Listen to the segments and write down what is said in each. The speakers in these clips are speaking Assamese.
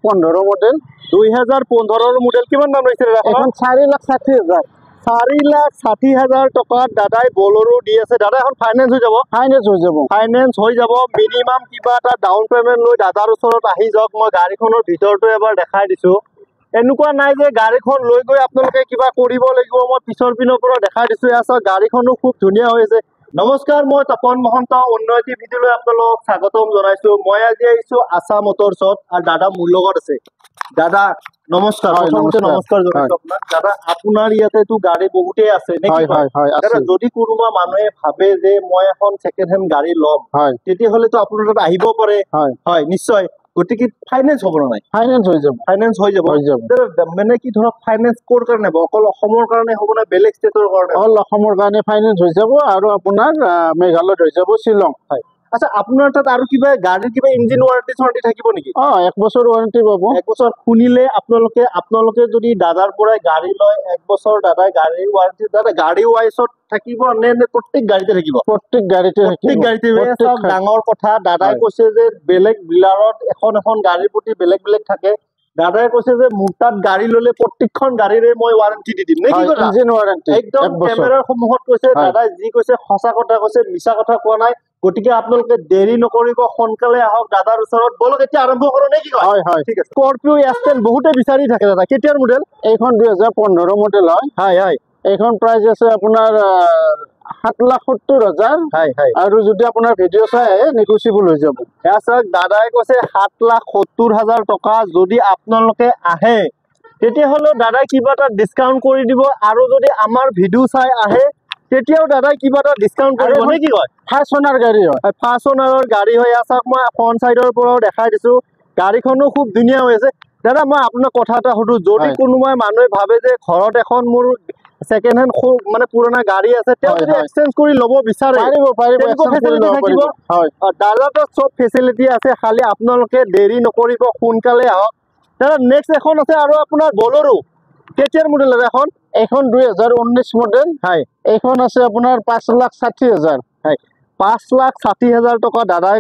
2015 মডেল 2015 মডেল কিমান দাম লৈছে দাদা এখন 4,60,000 4,60,000 টকাত দাদাই বলেৰো দি আছে দাদা এখন ফাইনেন্স হৈ যাব ফাইনেন্স হৈ যাব মিনিমাম কিবা এটা ডাউন পেমেন্ট লৈ দাদাৰ ওচৰত আহি যাওক মই গাড়ীখনৰ ভিতৰটো এবাৰ দেখাই দিছো এনেকুৱা নাই যে গাড়ীখন লৈ গৈ আপোনালোকে কিবা কৰিব লাগিব মই পিছৰ পিনৰ পৰা দেখাই দিছো এয়া গাড়ীখনো খুব ধুনীয়া হৈ আছে নমস্কাৰ মই তপন মহন্ত উন্নতি ভিডিঅ'লৈ আপোনালোকক স্বাগতম জনাইছো মই আজি আহিছো আশা মটৰছত আৰু দাদা মোৰ লগত আছে দাদা নমস্কাৰ নমস্কাৰ জনাইছো আপোনাক দাদা আপোনাৰ ইয়াতেতো গাড়ী বহুতেই আছে নেকি দাদা যদি কোনোবা মানুহে ভাবে যে মই এখন সেকেন্ড হেণ্ড গাড়ী ল'ম তেতিয়াহ'লেতো আপোনাৰ তাত আহিব পাৰে হয় নিশ্চয় গতিকে ফাইনেন্স হ'ব নাই ফাইনেন্স হৈ যাব মানে কি ধৰক ফাইনেন্স ক'ৰ কাৰণে হ'ব অকল অসমৰ কাৰণে হ'ব না বেলেগ ষ্টেটৰ কাৰণে অল অসমৰ কাৰণে ফাইনেন্স হৈ যাব আৰু আপোনাৰ মেঘালয়ত হৈ যাব শ্বিলং হয় আচ্ছা আপোনাৰ তাত আৰু কিবা গাড়ীৰ কিবা ইঞ্জিন ৱাৰেণ্টি থাকিব নেকি 1 বছৰ ৱাৰেণ্টি পাব 1 বছৰ শুনিলে আপোনালোকে যদি দাদাৰ পৰাই গাড়ী লয় 1 বছৰ দাদাই গাড়ীৰ ৱাৰেণ্টি দাদা গাড়ী ৱাইজত থাকিব নে প্ৰত্যেক গাড়ীতে থাকিব প্ৰত্যেক গাড়ীতে ডাঙৰ কথা দাদাই কৈছে যে বেলেগ ডিলাৰত এখন গাড়ীৰ প্ৰতি বেলেগ বেলেগ থাকে দাদাই কৈছে যে মোৰ তাত গাড়ী ললে প্ৰত্যেকখন গাড়ীৰে মই ৱাৰেণ্টি দি দিম নে কি কথা ইঞ্জিন ৱাৰেণ্টি একদম কেমেৰাৰ সন্মুখত কৈছে দাদাই যি কৈছে সঁচা কথা কৈছে মিছা কথা কোৱা নাই গতিকে আপোনালোকে দেৰি নকৰিব সোনকালে আহক দাদাৰ ওচৰত বলক এতিয়া আৰম্ভ কৰো নে কি কয় হয় ঠিক আছে স্কৰপিঅ এক্সেল বহুতে বিচাৰি থাকে দাদা কেতিয়াৰ মডেল এইখন 2015 মডেল হয় এইখন প্ৰাইস আছে আপোনাৰ 7,70,000 আৰু যদি আপোনাৰ ভিডিঅ' চাই নেগোচিয়েবল হৈ যাব দাদাই কৈছে 7,70,000 টকা যদি আপোনালোকে আহে তেতিয়াহ'লে দাদাই কিবা এটা ডিছকাউণ্ট কৰি দিব আৰু যদি আমাৰ ভিডিঅ' চাই আহে তেতিয়াও দাদাই কিবা এটা ডিছকাউণ্ট কৰিব নে কি কয় ফাৰ্ষ্ট অনাৰ গাড়ী হয় ফাৰ্ষ্ট অনাৰৰ গাড়ী হয় চাওক মই ফ্ৰণ্ট চাইডৰ পৰাও দেখাই দিছো গাড়ীখনো খুব ধুনীয়া হৈ আছে দাদা মই আপোনাক কথা এটা সুধো যদি কোনোবাই মানুহে ভাবে যে ঘৰত এখন মোৰ সেকেন্ড হেণ্ড মানে পুৰণা গাড়ী আছে তেওঁ যদি এক্সচেঞ্জ কৰি ল'ব বিচাৰে দাদাৰ তাত চব ফেচিলিটি আছে খালি আপোনালোকে দেৰি নকৰিব সোনকালে আহক দাদা নেক্সট এখন আছে আৰু আপোনাৰ বলেৰো কেতিয়াৰ মডেল এখন এখন 2019 মডেল এইখন আছে আপোনাৰ 5,60,000 5,60,000 টকা দাদাই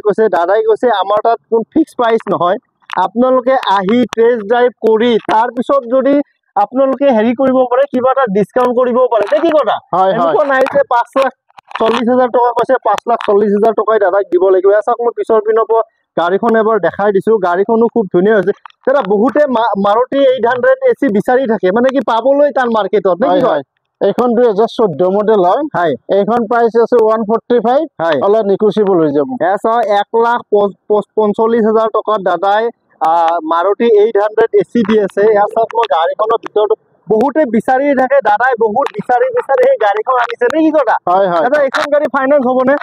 কৈছে আমাৰ তাত কোন ফিক্স প্ৰাইচ নহয় আপোনালোকে আহি টেষ্ট ড্ৰাইভ কৰি তাৰ পিছত যদি আপোনালোকে হেৰি কৰিব পাৰে কিবা এটা ডিছকাউণ্ট কৰিব পাৰে নে কি কথা এনেকুৱা নাই যে 5,40,000 টকা কৈছে 5,40,000 টকাই দাদাক দিব লাগিব চাওক মই পিছৰ পিনৰ পৰা গাড়ীখন এবাৰ দেখাই দিছো গাড়ীখনো খুব ধুনীয়া হৈছে দাদা বহুতে মাৰুতি 800 এচি বিচাৰি থাকে মানে কি পাবলৈ টান মাৰ্কেটত নে কি হয় এইখন 2014 মডেল হয় এইখন প্ৰাইস আছে 145 অলপ নেগোচিয়েবল হৈ যাব 1,45,000 টকা দাদাই মাৰুতি 800 এচি দি আছে এয়া চাওক মই গাড়ীখনৰ ভিতৰত বহুতে বিচাৰি থাকে দাদাই বহুত বিচাৰি এই গাড়ীখন আনিছে নে কি কথা দাদা এইখন গাড়ী ফাইনেন্স হ'বনে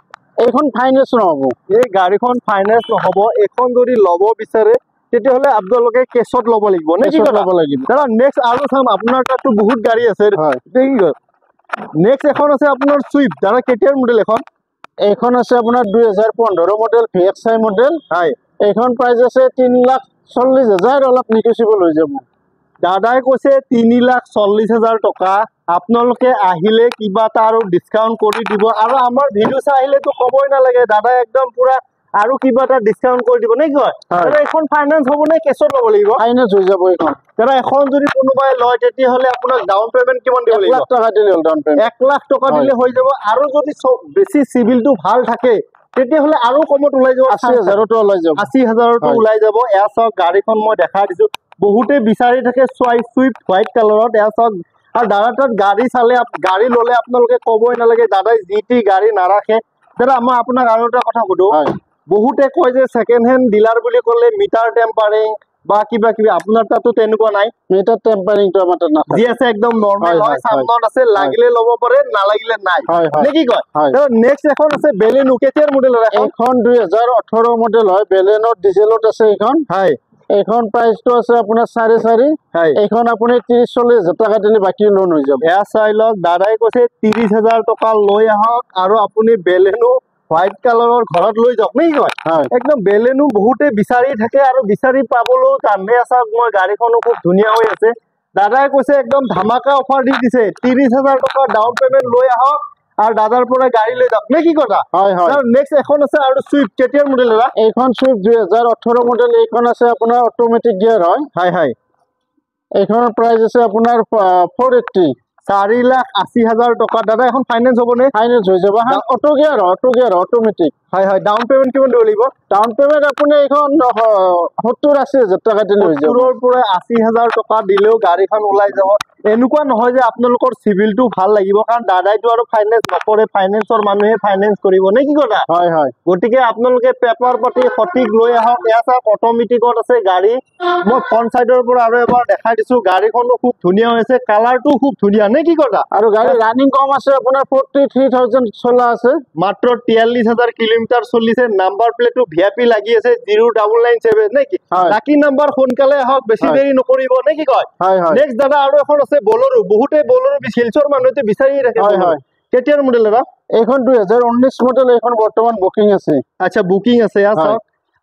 এইখন ফাইনেন্স নহ'ব এই গাড়ীখন ফাইনেন্স নহ'ব এইখন যদি ল'ব বিচাৰে তেতিয়াহ'লে আপোনালোকে কেছত ল'ব লাগিব নে কি ল'ব লাগিব দাদা নেক্সট আৰু চাম আপোনাৰ তাততো বহুত গাড়ী আছে নেক্সট এখন আছে আপোনাৰ চুইফ্ট দাদা কেতিয়াৰ মডেল এইখন আছে আপোনাৰ 2015 মডেল VXI মডেল এইখন প্ৰাইস আছে 3,40,000 অলপ নেগোচিয়েবল হৈ যাব দাদাই কৈছে 3,40,000 টকা আপোনালোকে আহিলে কিবা এটা আৰু ডিছকাউণ্ট কৰি দিব আৰু আমাৰ ভিডিঅ' চাই আহিলেতো ক'বই নালাগে দাদাই একদম পুৰা আৰু কিবা এটা ডিছকাউণ্ট কৰি দিব নে কি কয় দাদা এখন ফাইনেন্স হ'ব নে কেছত ল'ব লাগিব ফাইনেন্স হৈ যাব এইখন দাদা এখন যদি কোনোবাই লয় তেতিয়াহ'লে আপোনাক ডাউন পেমেণ্ট কিমান দিব লাগিব 1 লাখ টকা দিলে ডাউন পেমেণ্ট 1 লাখ টকা দিলে হৈ যাব আৰু যদি বেছি চিভিলটো ভাল থাকে তেতিয়াহ'লে আৰু কমত ওলাই যাব 80,000 ওলাই যাব 80,000 ওলাই যাব এয়া চাওক গাড়ীখন মই দেখাই দিছো বহুতে বিচাৰি থাকে চুইফ্ট হোৱাইট কালাৰত এয়া চাওক আৰু দাদা তাত গাড়ী চালে গাড়ী ল'লে আপোনালোকে ক'বই নালাগে দাদাই যি টি গাড়ী নাৰাখে দাদা মই আপোনাক আৰু এটা কথা সুধো বহুতে কয় যে সেকেন্ড হেণ্ড ডিলাৰ বুলি ক'লে মিটাৰ টেম্পাৰিং বা কিবা কিবি আপোনাৰ তাতো তেনেকুৱা নাই মিটাৰ টেম্পাৰিংটো আমাৰ তাত নাই যি আছে একদম নৰ্মেল হয় সামনত আছে লাগিলে ল'ব পাৰে নালাগিলে নাই নে কি কয় নেক্সট এখন আছে বেলেনো কেতিয়াৰ মডেল এখন 2018 মডেল হয় বেলেনো ডিজেলত আছে এইখন এইখন প্ৰাইসটো আছে আপোনাৰ 4.5 এইখন আপুনি 30-40,000 টকা দিলে বাকি লোন হৈ যাব এয়া চাই লওক দাদাই কৈছে 30,000 টকা লৈ আহক আৰু আপুনি বেলেনো হোৱাইট কালাৰৰ ঘৰত লৈ যাওক নে কি কয় একদম বেলেনো বহুতে বিচাৰি থাকে আৰু বিচাৰি পাবলৈও টান চাওক মই গাড়ীখনো খুব ধুনীয়া হৈ আছে দাদাই কৈছে একদম ধামাকা অফাৰ দি দিছে 30,000 টকা ডাউন পেমেন্ট লৈ আহক আৰু দাদাৰ পৰা গাড়ী লৈ যাওক নে কি কথা হয় হয় নেক্সট এখন আছে আৰু সুইফট কেতিয়াৰ মডেল এটা এইখন সুইফট 2018 মডেল এইখন আছে আপোনাৰ অটোমেটিক গিয়াৰ হয় হয় হয় এইখনৰ প্ৰাইস আছে আপোনাৰ 480 4,80,000 টকা দাদা এখন ফাইনেন্স হ'বনে ফাইনেন্স হৈ যাব হা অটো গিয়াৰ অটোমেটিক হয় হয় ডাউন পেমেন্ট কিমান দিব লাগিব ডাউন পেমেন্ট আপুনি এইখন 70-80,000 টকা দিলে হৈ যাব 70,000 পৰা 80,000 টকা দিলেও গাড়ীখন ওলাই যাব এনেকুৱা নহয় যে আপোনালোকৰ সিভিলটো ভাল লাগিব কাৰণ দাদাইটো আৰু ফাইনেন্স নকৰে ফাইনেন্সৰ মানুহে ফাইনেন্স কৰিব নে কি কথা হয় হয় গতিকে আপোনালোকে পেপাৰ পাতি সঠিক লৈ আহক এয়া চাওক অটোমেটিকত আছে গাড়ী মই ফ্ৰণ্ট সাইডৰ পৰা আৰু এবাৰ দেখাই দিছো গাড়ীখনো খুব ধুনীয়া হৈছে কালাৰটো খুব ধুনীয়া নে কি কথা আৰু গাড়ী ৰানিং কম আছে আপোনাৰ 43,000 চলা আছে মাত্ৰ 43,000 কিলোমিটাৰ চলিছে নাম্বাৰ প্লেটটো ভিআইপি লাগি আছে 0997 নে কি লাকি নাম্বাৰ সোনকালে আহক বেছি দেৰি নকৰিব নে কি কয় হয় হয় নেক্সট দাদা আৰু এখন আছে বলেৰো বহুতে বলেৰো শিলচৰ মানুহে বিচাৰি ৰাখে হয় হয় কেতিয়াৰ মডেল দাদা এইখন 2019 মডেল এইখন বৰ্তমান বুকিং আছে আচ্ছা বুকিং আছে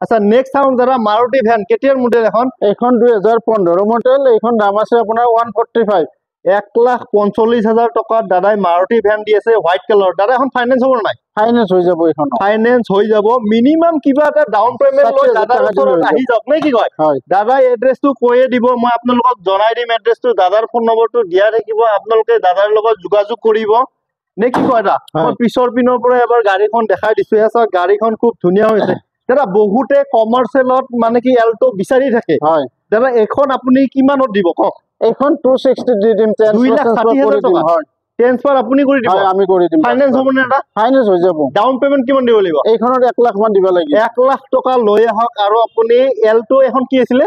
আচ্ছা নেক্সট চাওঁ দাদা মাৰুতি ভ্যান কেতিয়াৰ মডেল এইখন 2015 মডেল এইখন দাম আছে আপোনাৰ 145 1,45,000 টকাত দাদাই মাৰুতি ভ্যান দি আছে হোৱাইট কালাৰ দাদা এখন ফাইনেন্স হ'ব নাই ফাইনেন্স হৈ যাব এইখন ফাইনেন্স হৈ যাব মিনিমাম কিবা এটা ডাউন পেমেন্ট লৈ দাদাৰ ওচৰত আহি যাওক নে কি কয় দাদাই এড্ৰেছটো কৈয়ে দিব মই আপোনালোকক জনাই দিম এড্ৰেছটো দাদাৰ ফোন নম্বৰটো দিয়া থাকিব আপোনালোকে দাদাৰ লগত যোগাযোগ কৰিব নে কি কয় দা মই পিছৰ পিনৰ পৰা এবাৰ গাড়ীখন দেখাই দিছো এছা গাড়ীখন খুব ধুনীয়া হৈছে দাদা বহুতে কমাৰ্চিয়েলত মানে কি এল্টো বিচাৰি থাকে হয় দাদা এখন আপুনি কিমানত দিব কওক এখন 260 দি দিম 2,60,000 টকা হয় ট্ৰান্সফাৰ আপুনি কৰি দিব আমি কৰি দিম ফাইনান্স হ'ব নে এটা ফাইনান্স হৈ যাব ডাউন পেমেন্ট কিমান দিব লাগিব এইখনত 1 লাখ মান দিব লাগিব 1 লাখ টকা লৈ আহক আৰু আপুনি এল্টো এখন কি আছিল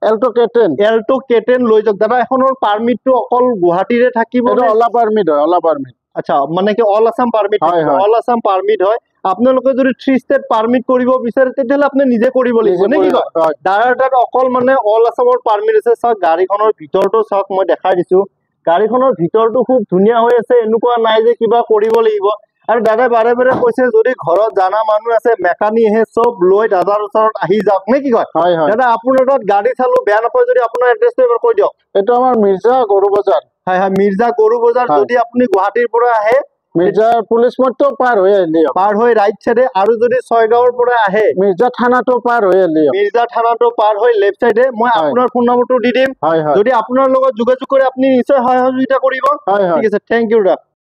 এল্টো কেটেন লৈ যাওক দাদা এখনৰ পাৰমিটটো অকল গুৱাহাটীৰে থাকিব এটা অলা পাৰমিট হয় অলা পাৰমিট আচ্ছা মানে কি all Assam permit all Assam permit হয় আপোনালোকে যদি 3 স্টেট পাৰমিট কৰিব বিচাৰে তেতিয়াহলে আপুনি নিজে কৰিব লাগিব নে কি কয় দাদাৰ অকল মানে অল আসামৰ পাৰমিট আছে সব গাড়ীখনৰ ভিতৰটো সব মই দেখাই দিছো গাড়ীখনৰ ভিতৰটো খুব ধুনীয়া হৈ আছে এনেকুৱা নাই যে কিবা কৰিব লাগিব আৰু দাদা বাৰে বাৰে কৈছে যদি ঘৰত জানা মানুহ আছে মেকানিক হে সব লৈ দাদাৰ ওচৰত আহি যাওক নে কি কয় দাদা আপোনাৰ তাত গাড়ী চালো বেয়া নকয় যদি আপোনাৰ এড্ৰেছটো এবাৰ কৈ দিয়ক এটা আমাৰ মিৰ্জা গৰু বজাৰ হয় হয় মিৰ্জা গৰু বজাৰ যদি আপুনি গুৱাহাটীৰ পৰা আহে মিৰ্জা পুলিচ মটটো পাৰ হৈ আহিলে পাৰ হৈ ৰাইট সাইডে আৰু যদি ছয়গাঁৱৰ পৰা আহে মিৰ্জা থানাটো পাৰ হৈ আহিলে মিৰ্জা থানাটো পাৰ হৈ লেফট সাইডে মই আপোনাৰ ফোন নম্বৰটো দি দিম যদি আপোনাৰ লগত যোগাযোগ কৰে আপুনি নিশ্চয় সহায় সহযোগিতা কৰিব ঠিক আছে থ্যাংক ইউ দা